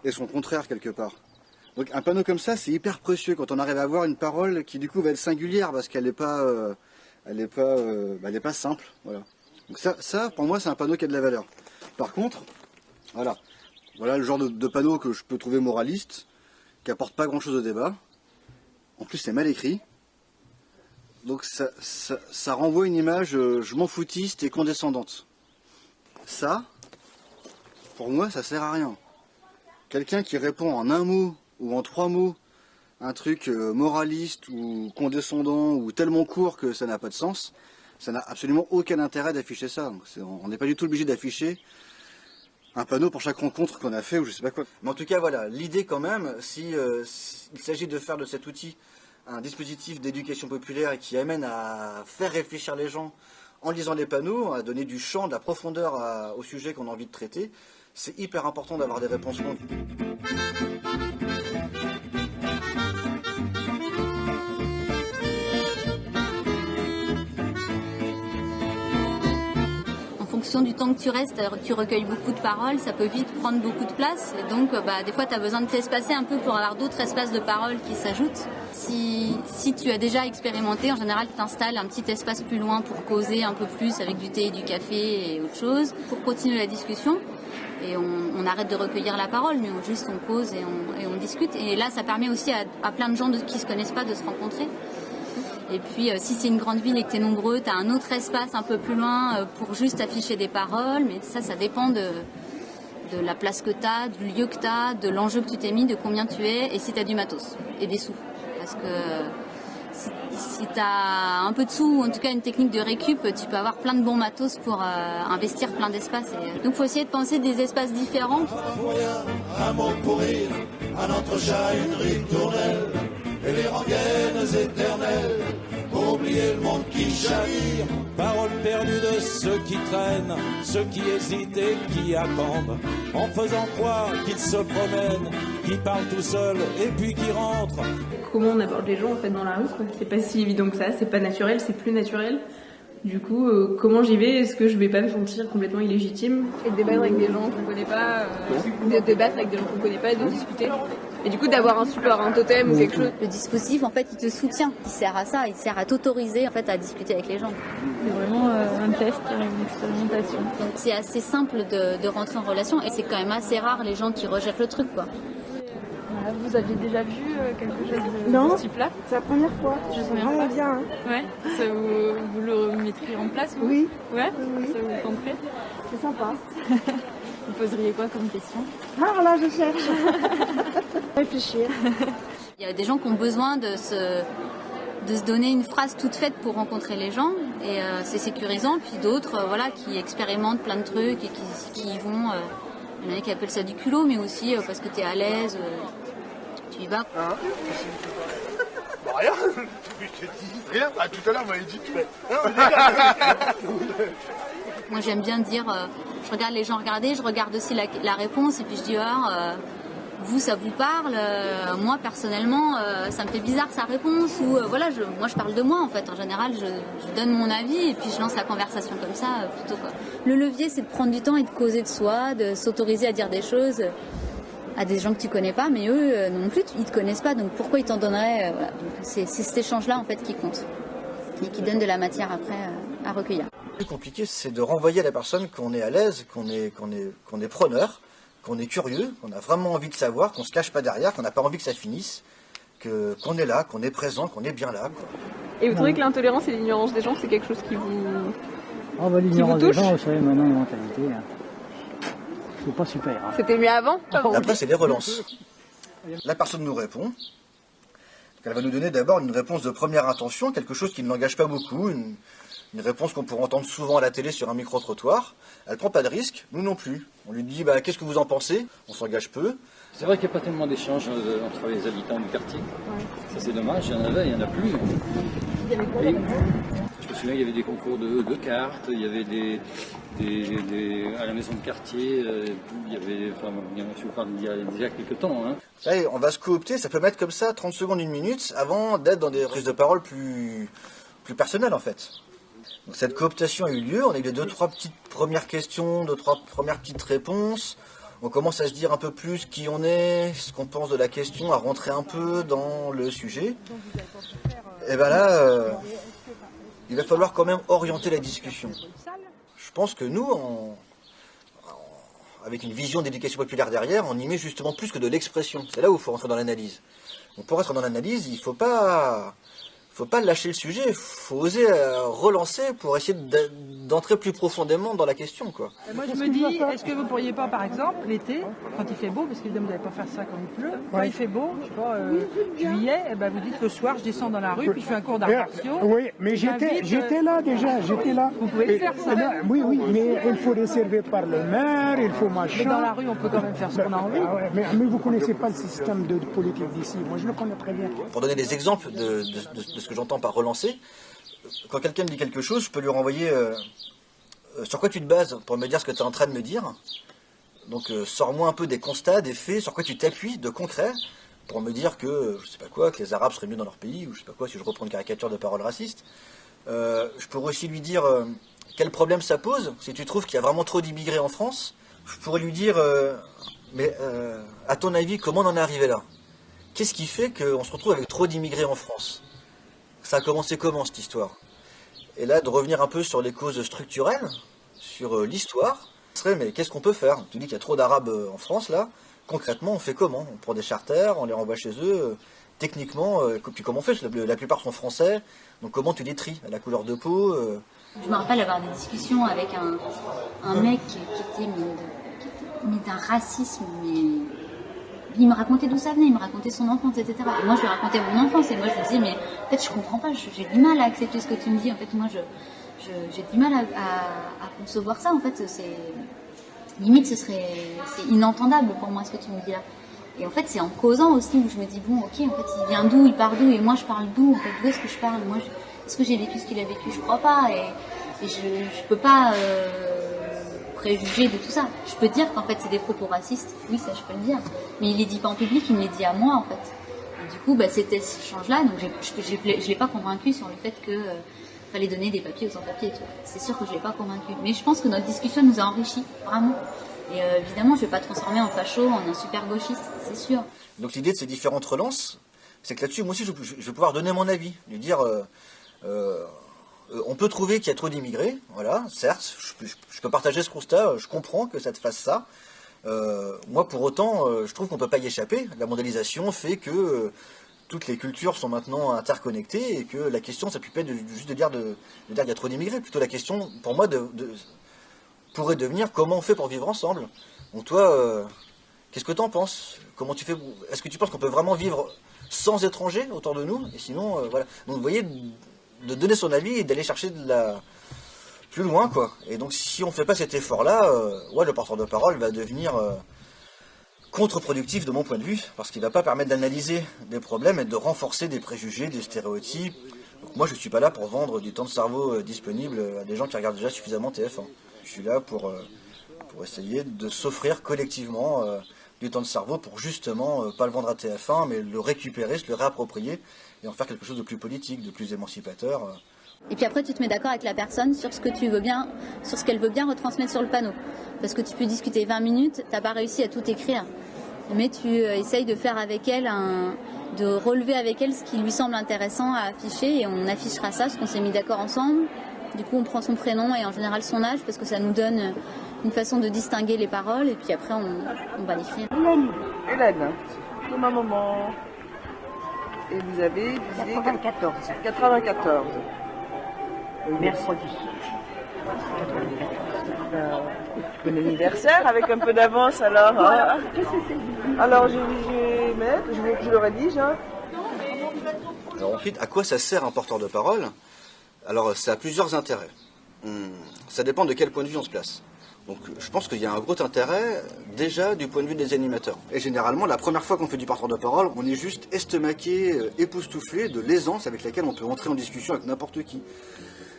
et son contraire quelque part. Donc un panneau comme ça, c'est hyper précieux quand on arrive à avoir une parole qui du coup va être singulière parce qu'elle n'est pas, elle est pas simple. Voilà. Donc ça, pour moi, c'est un panneau qui a de la valeur. Par contre, voilà le genre de panneau que je peux trouver moraliste, qui apporte pas grand-chose au débat. En plus, c'est mal écrit. Donc ça renvoie une image je m'en foutiste et condescendante. Ça, pour moi, ça sert à rien. Quelqu'un qui répond en un mot ou en 3 mots un truc moraliste ou condescendant ou tellement court que ça n'a pas de sens, ça n'a absolument aucun intérêt d'afficher ça. On n'est pas du tout obligé d'afficher un panneau pour chaque rencontre qu'on a fait ou je sais pas quoi. Mais en tout cas, voilà, l'idée quand même, s'il s'agit de faire de cet outil un dispositif d'éducation populaire qui amène à faire réfléchir les gens en lisant les panneaux, à donner du champ, de la profondeur au sujet qu'on a envie de traiter, c'est hyper important d'avoir des réponses longues. En fonction du temps que tu restes, tu recueilles beaucoup de paroles, ça peut vite prendre beaucoup de place. Et donc, des fois, tu as besoin de t'espacer un peu pour avoir d'autres espaces de parole qui s'ajoutent. Si tu as déjà expérimenté, en général, tu t'installes un petit espace plus loin pour causer un peu plus avec du thé et du café et autre chose, pour continuer la discussion. Et on arrête de recueillir la parole, mais on cause et on discute. Et là, ça permet aussi à plein de gens qui ne se connaissent pas de se rencontrer. Et puis, si c'est une grande ville et que tu es nombreux, tu as un autre espace un peu plus loin pour juste afficher des paroles. Mais ça dépend de la place que tu as, du lieu que tu as, de l'enjeu que tu t'es mis, de combien tu es, et si tu as du matos et des sous. Parce que si tu as un peu de sous, ou en tout cas une technique de récup, tu peux avoir plein de bons matos pour investir plein d'espace. Donc il faut essayer de penser des espaces différents. Un mot pour rire, un autre chat, une ritournelle, et les rengaines éternelles, pour oublier le monde qui chavire. Parole perdue de ceux qui traînent, ceux qui hésitent et qui attendent, en faisant croire qu'ils se promènent, qui parlent tout seuls et puis qui rentrent. Comment on aborde les gens en fait dans la rue, quoi. C'est pas si évident que ça, c'est pas naturel, c'est plus naturel. Du coup, comment j'y vais? Est-ce que je vais pas me sentir complètement illégitime? Et de débattre avec des gens qu'on connaît pas, de discuter. Et du coup d'avoir un support, un totem ou quelque chose. Le dispositif en fait il te soutient, il sert à ça, il sert à t'autoriser en fait à discuter avec les gens. C'est vraiment un test, une expérimentation. Donc c'est assez simple de rentrer en relation et c'est quand même assez rare les gens qui rejettent le truc quoi. Vous aviez déjà vu quelque chose de Non, ce type-là? c'est la première fois. Je C'est vraiment bien. Hein. Ouais, ça vous le mettriez en place vous? Oui. Ouais, Oui. ça vous tenterait? C'est sympa. Vous poseriez quoi comme question? Ah là, je cherche. Réfléchir. Il y a des gens qui ont besoin de se donner une phrase toute faite pour rencontrer les gens et c'est sécurisant. Puis d'autres qui expérimentent plein de trucs et qui y vont. Il y en a qui appellent ça du culot, mais aussi parce que tu es à l'aise, tu y vas. Rien. Je te dis rien. Tout à l'heure, on m'avait dit. Moi, j'aime bien dire, je regarde les gens regarder, je regarde aussi la réponse, et puis je dis, vous, ça vous parle. Moi, personnellement, ça me fait bizarre sa réponse. Ou moi, je parle de moi, en fait. En général, je donne mon avis, et puis je lance la conversation comme ça, plutôt quoi. Le levier, c'est de prendre du temps et de causer de soi, de s'autoriser à dire des choses à des gens que tu connais pas, mais eux non plus, ils te connaissent pas, donc pourquoi ils t'en donneraient C'est cet échange-là en fait qui compte et qui donne de la matière après à recueillir. Le plus compliqué, c'est de renvoyer à la personne qu'on est à l'aise, qu'on est preneur, qu'on est curieux, qu'on a vraiment envie de savoir, qu'on se cache pas derrière, qu'on n'a pas envie que ça finisse, qu'on est là, qu'on est présent, qu'on est bien là. Quoi. Et vous trouvez que l'intolérance et l'ignorance des gens, c'est quelque chose qui vous l'ignorance des gens, vous savez, maintenant, la mentalité, c'est pas super. Hein. C'était mieux avant? Après, c'est les relances. La personne nous répond. Elle va nous donner d'abord une réponse de première intention, quelque chose qui ne l'engage pas beaucoup, Une réponse qu'on pourrait entendre souvent à la télé sur un micro-trottoir. Elle prend pas de risque, nous non plus. On lui dit bah, qu'est-ce que vous en pensez? On s'engage peu. C'est vrai qu'il n'y a pas tellement d'échanges entre les habitants du quartier. Ça c'est dommage, il y en avait, il n'y en a plus. Je me souviens, il y avait des concours de cartes, il y avait à la maison de quartier, il y avait, enfin, je vous parle d'il y a déjà quelques temps. Hein. Allez, on va se coopter, ça peut mettre comme ça 30 secondes, 1 minute, avant d'être dans des prises de parole plus personnelles en fait. Donc cette cooptation a eu lieu, on a eu les 2-3 petites premières questions, 2-3 premières petites réponses. On commence à se dire un peu plus qui on est, ce qu'on pense de la question, à rentrer un peu dans le sujet. Et bien là, il va falloir quand même orienter la discussion. Je pense que nous, avec une vision d'éducation populaire derrière, on y met justement plus que de l'expression. C'est là où il faut rentrer dans l'analyse. Donc pour être dans l'analyse, il ne faut pas lâcher le sujet, il faut oser relancer pour essayer d'entrer plus profondément dans la question, quoi. Moi je me dis, est-ce que vous ne pourriez pas, par exemple, l'été, quand il fait beau, parce qu'évidemment vous n'allez pas faire ça quand il pleut, quand il fait beau, je sais pas, juillet, eh ben, vous dites le soir, je descends dans la rue, puis je fais un cours d'arts martiaux. Oui, mais j'étais là déjà, j'étais là. Vous pouvez le faire, ça. Oui, mais il faut réserver par le maire, il faut machin. Mais dans la rue, on peut quand même faire ce qu'on a envie. Mais vous ne connaissez pas le système de politique d'ici, moi je le connais très bien. Pour donner des exemples de ce que j'entends par relancer, quand quelqu'un me dit quelque chose, je peux lui renvoyer sur quoi tu te bases pour me dire ce que tu es en train de me dire. Donc sors-moi un peu des constats, des faits, sur quoi tu t'appuies de concret pour me dire que, je sais pas quoi, que les Arabes seraient mieux dans leur pays, ou je sais pas quoi, si je reprends une caricature de paroles racistes. Je pourrais aussi lui dire quel problème ça pose, si tu trouves qu'il y a vraiment trop d'immigrés en France. Je pourrais lui dire, mais à ton avis, comment on en est arrivé là? Qu'est-ce qui fait qu'on se retrouve avec trop d'immigrés en France? Ça a commencé comment cette histoire? Et là, de revenir un peu sur les causes structurelles, sur l'histoire, mais qu'est-ce qu'on peut faire? Tu dis qu'il y a trop d'Arabes en France là, concrètement on fait comment? On prend des charters, on les renvoie chez eux, techniquement, puis comment on fait? La plupart sont français, donc comment tu les tries? À la couleur de peau Je me rappelle avoir des discussions avec un mec qui était mis d'un racisme, mais... Il me racontait d'où ça venait, il me racontait son enfance, etc. Et moi, je lui racontais mon enfance, et moi, je lui disais, mais en fait, je comprends pas, j'ai du mal à accepter ce que tu me dis. En fait, moi, j'ai du mal à concevoir ça. En fait, limite, c'est inentendable pour moi, ce que tu me dis là. Et en fait, c'est en causant aussi où je me dis, bon, ok, en fait, il vient d'où, il part d'où, et moi, je parle d'où, en fait, d'où est-ce que je parle? Moi, est-ce que j'ai vécu ce qu'il a vécu? Je crois pas, et je peux pas... préjugés de tout ça. Je peux dire qu'en fait c'est des propos racistes, oui ça je peux le dire, mais il les dit pas en public, il me les dit à moi en fait. Et du coup c'était ce échange-là, donc je l'ai pas convaincu sur le fait que fallait donner des papiers aux sans-papiers. C'est sûr que je l'ai pas convaincu, mais je pense que notre discussion nous a enrichis vraiment. Et évidemment je vais pas transformer en facho, en un super gauchiste, c'est sûr. Donc l'idée de ces différentes relances, c'est que là-dessus moi aussi je vais pouvoir donner mon avis, lui dire on peut trouver qu'il y a trop d'immigrés, voilà, certes, je peux partager ce constat, je comprends que ça te fasse ça. Moi, pour autant, je trouve qu'on ne peut pas y échapper. La mondialisation fait que toutes les cultures sont maintenant interconnectées et que la question, ça ne peut pas être juste de dire qu'il y a trop d'immigrés. Plutôt la question, pour moi, pourrait devenir comment on fait pour vivre ensemble. Donc toi, qu'est-ce que tu en penses? Comment tu fais? Est-ce que tu penses qu'on peut vraiment vivre sans étrangers autour de nous? Et sinon, voilà. Donc vous voyez... de donner son avis et d'aller chercher plus loin, quoi. Et donc si on ne fait pas cet effort-là, le porteur de parole va devenir contre-productif de mon point de vue, parce qu'il ne va pas permettre d'analyser des problèmes et de renforcer des préjugés, des stéréotypes. Donc moi je ne suis pas là pour vendre du temps de cerveau disponible à des gens qui regardent déjà suffisamment TF1. Je suis là pour essayer de s'offrir collectivement du temps de cerveau pour justement pas le vendre à TF1, mais le récupérer, se le réapproprier et en faire quelque chose de plus politique, de plus émancipateur. Et puis après, tu te mets d'accord avec la personne sur ce que tu veux bien, sur ce qu'elle veut bien retransmettre sur le panneau. Parce que tu peux discuter 20 minutes, t'as pas réussi à tout écrire. Mais tu essayes de faire avec elle, de relever avec elle ce qui lui semble intéressant à afficher, et on affichera ça, parce qu'on s'est mis d'accord ensemble. Du coup, on prend son prénom et en général son âge, parce que ça nous donne une façon de distinguer les paroles, et puis après, on va l'écrire. Hélène, c'est ma maman. Et vous avez 94. 94. Mercredi. Bon anniversaire, avec un peu d'avance alors. Voilà. Alors je vais mettre, je le rédige. Alors ensuite, à quoi ça sert un porteur de parole? Alors ça a plusieurs intérêts. Ça dépend de quel point de vue on se place. Donc je pense qu'il y a un gros intérêt déjà du point de vue des animateurs. Et généralement, la première fois qu'on fait du porteur de parole, on est juste estomaqué, époustouflé de l'aisance avec laquelle on peut entrer en discussion avec n'importe qui.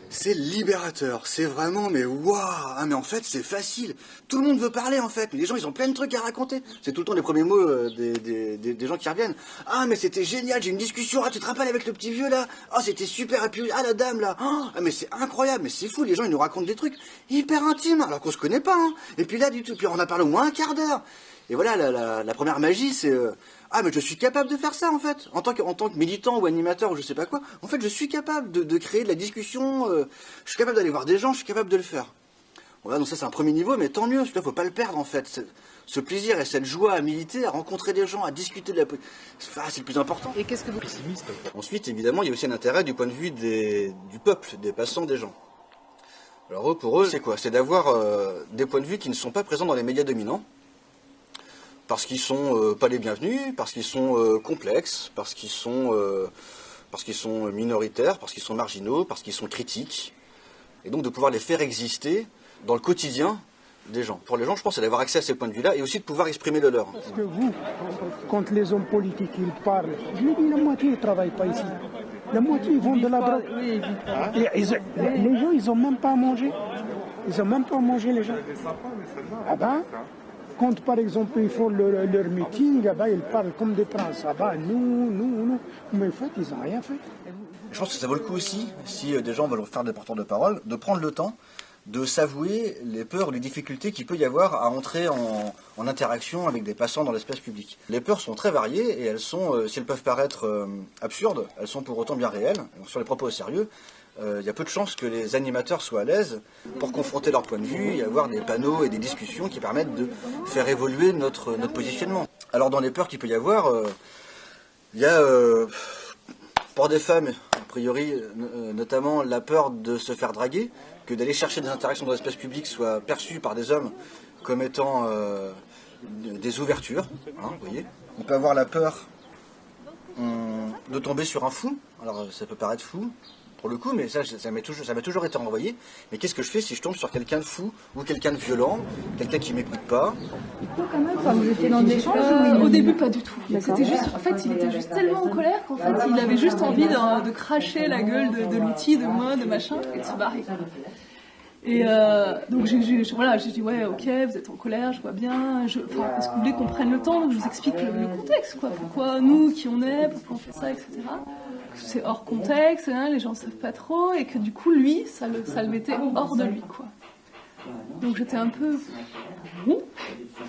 C'est libérateur, c'est vraiment, mais waouh, ah, mais en fait c'est facile. Tout le monde veut parler en fait, mais les gens ils ont plein de trucs à raconter. C'est tout le temps les premiers mots des gens qui reviennent. Ah mais c'était génial, j'ai une discussion, ah tu te rappelles avec le petit vieux là. Ah c'était super, et puis ah la dame là, ah mais c'est incroyable, mais c'est fou, les gens ils nous racontent des trucs hyper intimes alors qu'on se connaît pas. Hein. Et puis là du tout, puis on a parlé au moins un quart d'heure. Et voilà, la première magie c'est... ah mais je suis capable de faire ça en fait, en tant que militant ou animateur ou je sais pas quoi, en fait je suis capable de créer de la discussion, je suis capable d'aller voir des gens, je suis capable de le faire. Voilà, donc ça c'est un premier niveau, mais tant mieux, il faut pas le perdre en fait, ce plaisir et cette joie à militer, à rencontrer des gens, à discuter de la politique, c'est le plus important. Et qu'est-ce que vous... Ensuite évidemment il y a aussi un intérêt du point de vue du peuple, des passants, des gens. Alors pour eux c'est quoi? C'est d'avoir des points de vue qui ne sont pas présents dans les médias dominants, parce qu'ils sont pas les bienvenus, parce qu'ils sont complexes, parce qu'ils sont minoritaires, parce qu'ils sont marginaux, parce qu'ils sont critiques. Et donc de pouvoir les faire exister dans le quotidien des gens. Pour les gens, je pense, c'est d'avoir accès à ces points de vue-là et aussi de pouvoir exprimer le leur. Parce que vous, quand les hommes politiques ils parlent, je lui dis la moitié ne travaillent pas ici. La moitié ils vont de la drogue. Les gens, ils n'ont même pas à manger. Ils n'ont même pas à manger, les gens. Ah ben, quand par exemple ils font leur meeting, ah ben, ils parlent comme des princes. Ah ben, nous. Mais en fait, ils n'ont rien fait. Je pense que ça vaut le coup aussi, si des gens veulent faire des porteurs de parole, de prendre le temps de s'avouer les peurs ou les difficultés qu'il peut y avoir à entrer en interaction avec des passants dans l'espace public. Les peurs sont très variées et elles sont, si elles peuvent paraître absurdes, elles sont pour autant bien réelles. Donc, sur les propos au sérieux, il y a peu de chances que les animateurs soient à l'aise pour confronter leur point de vue et avoir des panneaux et des discussions qui permettent de faire évoluer notre positionnement. Alors dans les peurs qu'il peut y avoir, il y a pour des femmes, a priori, notamment la peur de se faire draguer, que d'aller chercher des interactions dans l'espace public soit perçu par des hommes comme étant des ouvertures. Hein, vous voyez. On peut avoir la peur de tomber sur un fou. Alors ça peut paraître fou pour le coup, mais ça m'a toujours été renvoyé. Mais qu'est-ce que je fais si je tombe sur quelqu'un de fou ou quelqu'un de violent, quelqu'un qui m'écoute pas? Quand même, vous étiez dans l'échange Au début, pas du tout. C'était juste, en fait, il était juste tellement en colère qu'en fait, il avait juste envie de cracher la gueule de l'outil, de moi, de machin, et de se barrer. Et donc j'ai dit ouais, ok, vous êtes en colère, je vois bien. Est-ce que vous voulez qu'on prenne le temps, donc je vous explique le contexte, quoi. Pourquoi nous, qui on est, pourquoi on fait ça, etc. C'est hors contexte, hein, les gens savent pas trop, et que du coup, lui, ça le mettait hors de lui, quoi. Donc j'étais un peu...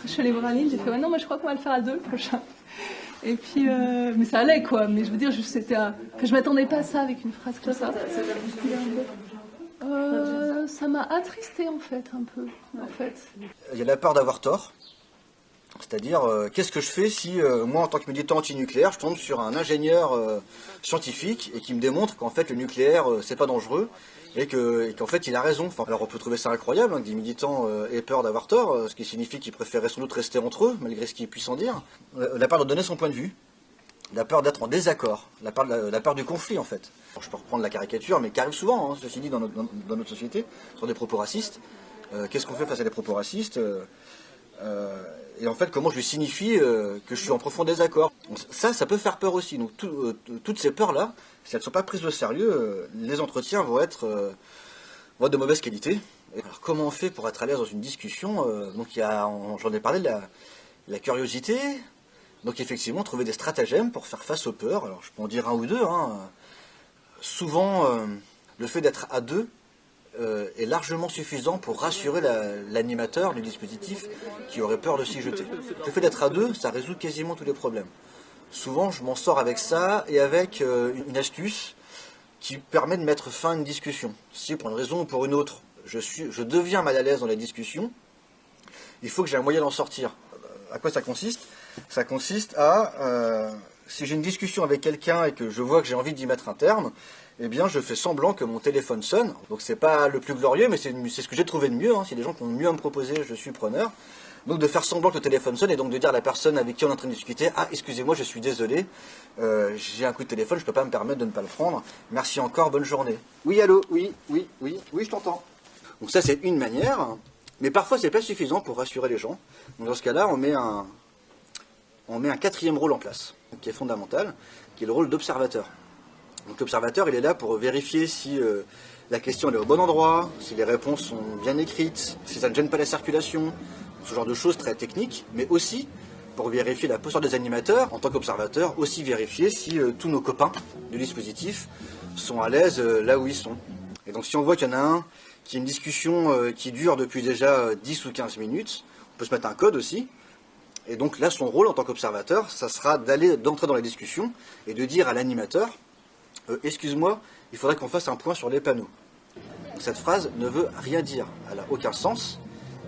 Je suis allée voir Aline, j'ai fait ouais, non, mais je crois qu'on va le faire à deux le prochain. Et puis, mais ça allait, quoi. Mais je veux dire, je m'attendais pas à ça avec une phrase comme ça. Ça t'a bousculé un peu? Ça m'a attristée, en fait, un peu. En fait. Il y a la peur d'avoir tort. C'est-à-dire, qu'est-ce que je fais si, moi, en tant que militant anti-nucléaire, je tombe sur un ingénieur scientifique et qui me démontre qu'en fait, le nucléaire, c'est pas dangereux et qu'en fait, il a raison. Enfin, alors, on peut trouver ça incroyable, hein, que des militants aient peur d'avoir tort, ce qui signifie qu'ils préféraient sans doute rester entre eux, malgré ce qu'ils puissent en dire. La peur de donner son point de vue, la peur d'être en désaccord, la peur du conflit, en fait. Alors, je peux reprendre la caricature, mais qui arrive souvent, hein, ceci dit, dans notre société, sur des propos racistes. Qu'est-ce qu'on fait face à des propos racistes et en fait, comment je lui signifie que je suis en profond désaccord. Ça peut faire peur aussi. Donc toutes ces peurs-là, si elles ne sont pas prises au sérieux, les entretiens vont être de mauvaise qualité. Et alors comment on fait pour être à l'aise dans une discussion? Donc j'en ai parlé de la curiosité. Donc effectivement, trouver des stratagèmes pour faire face aux peurs. Alors je peux en dire un ou deux. Hein. Souvent, le fait d'être à deux est largement suffisant pour rassurer l'animateur du dispositif qui aurait peur de s'y jeter. Le fait d'être à deux, ça résout quasiment tous les problèmes. Souvent, je m'en sors avec ça et avec une astuce qui permet de mettre fin à une discussion. Si pour une raison ou pour une autre, je deviens mal à l'aise dans la discussion, il faut que j'ai un moyen d'en sortir. À quoi ça consiste? Ça consiste à, si j'ai une discussion avec quelqu'un et que je vois que j'ai envie d'y mettre un terme, eh bien, je fais semblant que mon téléphone sonne. Donc, c'est pas le plus glorieux, mais c'est ce que j'ai trouvé de mieux. Hein. S'il y a des gens qui ont mieux à me proposer, je suis preneur. Donc de faire semblant que le téléphone sonne et donc de dire à la personne avec qui on est en train de discuter, ah excusez-moi, je suis désolé, j'ai un coup de téléphone, je ne peux pas me permettre de ne pas le prendre, merci encore, bonne journée. Oui, allô, oui, je t'entends. Donc ça c'est une manière, mais parfois c'est pas suffisant pour rassurer les gens. Donc dans ce cas-là, on met un quatrième rôle en place, qui est fondamental, qui est le rôle d'observateur. Donc l'observateur, il est là pour vérifier si la question est au bon endroit, si les réponses sont bien écrites, si ça ne gêne pas la circulation, ce genre de choses très techniques, mais aussi pour vérifier la posture des animateurs, en tant qu'observateur, aussi vérifier si tous nos copains du dispositif sont à l'aise là où ils sont. Et donc si on voit qu'il y en a un qui a une discussion qui dure depuis déjà 10 ou 15 minutes, on peut se mettre un code aussi. Et donc là, son rôle en tant qu'observateur, ça sera d'entrer dans la discussion et de dire à l'animateur excuse-moi, il faudrait qu'on fasse un point sur les panneaux. Cette phrase ne veut rien dire, elle n'a aucun sens.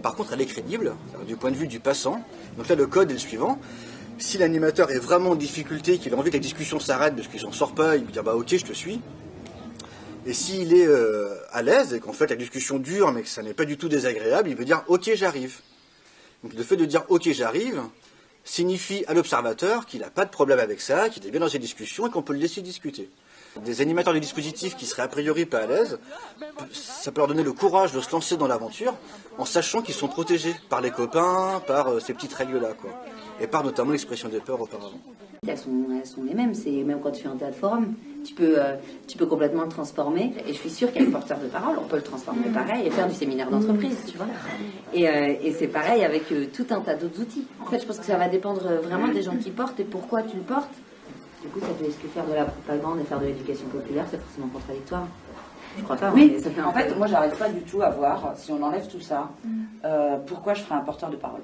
Par contre, elle est crédible, du point de vue du passant. Donc là, le code est le suivant. Si l'animateur est vraiment en difficulté, qu'il a envie que la discussion s'arrête parce qu'il s'en sort pas, il peut dire bah ok, je te suis. Et s'il est à l'aise et qu'en fait la discussion dure mais que ça n'est pas du tout désagréable, il veut dire ok, j'arrive. Donc le fait de dire ok, j'arrive signifie à l'observateur qu'il n'a pas de problème avec ça, qu'il est bien dans ses discussions et qu'on peut le laisser discuter. Des animateurs du dispositif qui seraient a priori pas à l'aise, ça peut leur donner le courage de se lancer dans l'aventure en sachant qu'ils sont protégés par les copains, par ces petites règles-là, quoi. Et par notamment l'expression des peurs auparavant. Elles sont les mêmes, c'est même quand tu fais un théâtre forum, tu peux complètement le transformer, et je suis sûre qu'avec porteur de parole, on peut le transformer pareil et faire du séminaire d'entreprise, tu vois. Et c'est pareil avec tout un tas d'autres outils. En fait, je pense que ça va dépendre vraiment des gens qui portent et pourquoi tu le portes. Du coup, est-ce que faire de la propagande et faire de l'éducation populaire, c'est forcément contradictoire? Je crois pas. Oui, mais ça fait en fait, moi, j'arrive pas du tout à voir, si on enlève tout ça, pourquoi je ferais un porteur de parole.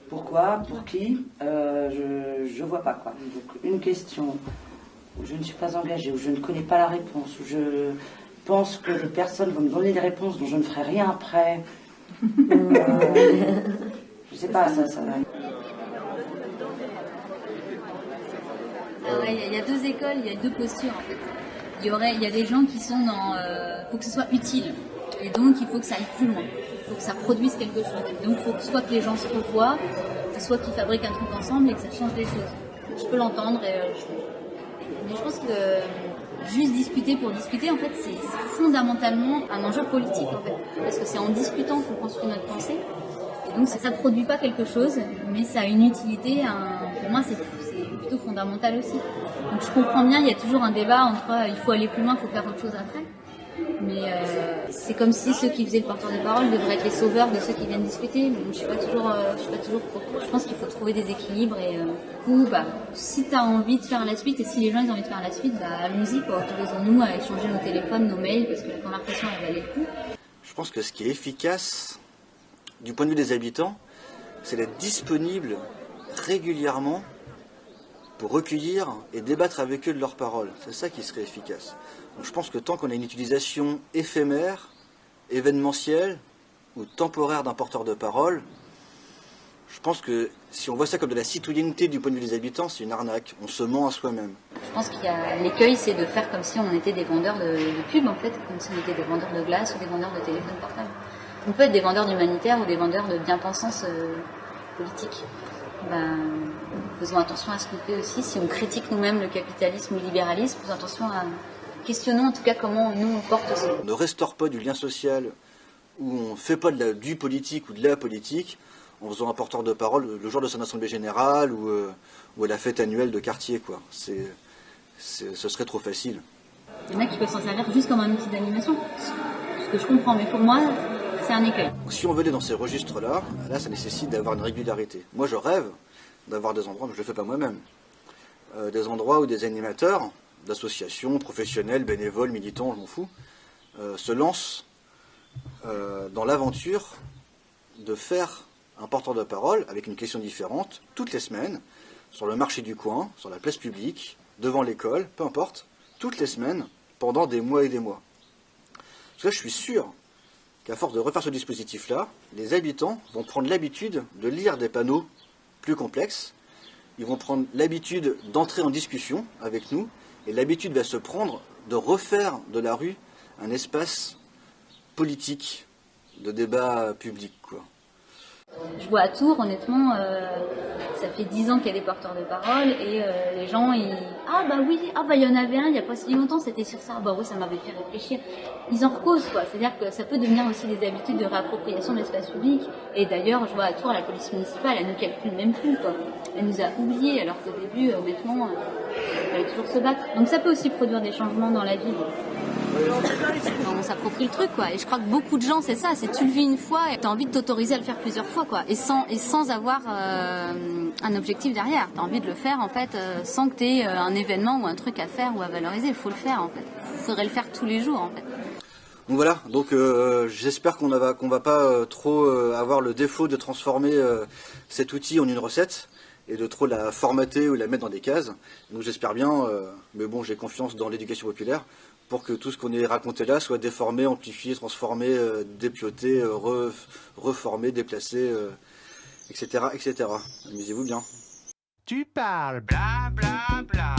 Pourquoi? Pour qui? Je vois pas, quoi. Donc, une question où je ne suis pas engagée, où je ne connais pas la réponse, où je pense que les personnes vont me donner des réponses dont je ne ferai rien après. Je sais pas, ça va. Il y a deux écoles, il y a deux postures en fait. Il y a des gens qui sont dans... faut que ce soit utile. Et donc il faut que ça aille plus loin. Il faut que ça produise quelque chose. Et donc il faut soit que les gens se revoient, soit qu'ils fabriquent un truc ensemble et que ça change des choses. Je peux l'entendre. Mais je pense que juste discuter pour discuter, en fait, c'est fondamentalement un enjeu politique en fait. Parce que c'est en discutant qu'on construit notre pensée. Et donc ça ne produit pas quelque chose, mais ça a une utilité. Pour moi, c'est plutôt fondamental aussi. Donc je comprends bien, il y a toujours un débat entre il faut aller plus loin, il faut faire autre chose après. Mais c'est comme si ceux qui faisaient le porteur de parole devraient être les sauveurs de ceux qui viennent discuter. Mais je suis pas toujours pour. Je pense qu'il faut trouver des équilibres et du coup, si tu as envie de faire la suite et si les gens ils ont envie de faire la suite, allons-y, autorisons-nous à échanger nos téléphones, nos mails, parce que la conversation elle valait le coup. Je pense que ce qui est efficace du point de vue des habitants, c'est d'être disponible régulièrement pour recueillir et débattre avec eux de leurs paroles. C'est ça qui serait efficace. Donc je pense que tant qu'on a une utilisation éphémère, événementielle ou temporaire d'un porteur de parole, je pense que si on voit ça comme de la citoyenneté du point de vue des habitants, c'est une arnaque. On se ment à soi-même. Je pense qu'il y a l'écueil, c'est de faire comme si on était des vendeurs de pub en fait, comme si on était des vendeurs de glace ou des vendeurs de téléphone portable. On peut être des vendeurs d'humanitaire ou des vendeurs de bien-pensance politique. Faisons attention à ce qu'on fait aussi. Si on critique nous-mêmes le capitalisme ou le libéralisme, faisons attention à... Questionnons en tout cas comment nous on porte aussi. On ne restaure pas du lien social ou on ne fait pas du politique ou de la politique en faisant un porteur de parole le jour de son assemblée générale ou à la fête annuelle de quartier, quoi. Ce serait trop facile. Il y en a qui peuvent s'en servir juste comme un outil d'animation. Ce que je comprends, mais pour moi, c'est un écueil. Si on veut aller dans ces registres-là, là, ça nécessite d'avoir une régularité. Moi, je rêve d'avoir des endroits, mais je ne le fais pas moi-même, des endroits où des animateurs d'associations, professionnels, bénévoles, militants, je m'en fous, se lancent dans l'aventure de faire un porteur de parole avec une question différente toutes les semaines, sur le marché du coin, sur la place publique, devant l'école, peu importe, toutes les semaines, pendant des mois et des mois. Parce que là, je suis sûr qu'à force de refaire ce dispositif-là, les habitants vont prendre l'habitude de lire des panneaux plus complexes, ils vont prendre l'habitude d'entrer en discussion avec nous, et l'habitude va se prendre de refaire de la rue un espace politique de débat public, quoi. Je vois à Tours, honnêtement, ça fait 10 ans qu'il y a des porteurs de parole et les gens, ah bah oui, ah bah il y en avait un il y a pas si longtemps, c'était sur ça, bah oui, ça m'avait fait réfléchir. Ils en recausent, quoi. C'est-à-dire que ça peut devenir aussi des habitudes de réappropriation de l'espace public. Et d'ailleurs, je vois à Tours, la police municipale, elle ne calcule même plus, quoi. Elle nous a oubliés, alors qu'au début, honnêtement, il fallait toujours se battre. Donc ça peut aussi produire des changements dans la ville. On s'approprie le truc, quoi. Et je crois que beaucoup de gens, c'est ça, c'est tu le vis une fois et t'as envie de t'autoriser à le faire plusieurs fois, quoi. Et sans avoir un objectif derrière. T'as envie de le faire, en fait, sans que t'aies un événement ou un truc à faire ou à valoriser. Il faut le faire, en fait. Il faudrait le faire tous les jours, en fait. Donc voilà, donc j'espère qu'on va pas trop avoir le défaut de transformer cet outil en une recette et de trop la formater ou la mettre dans des cases. Donc j'espère bien, mais bon, j'ai confiance dans l'éducation populaire pour que tout ce qu'on ait raconté là soit déformé, amplifié, transformé, dépioté, reformé, déplacé, etc., etc. Amusez-vous bien. Tu parles bla bla bla.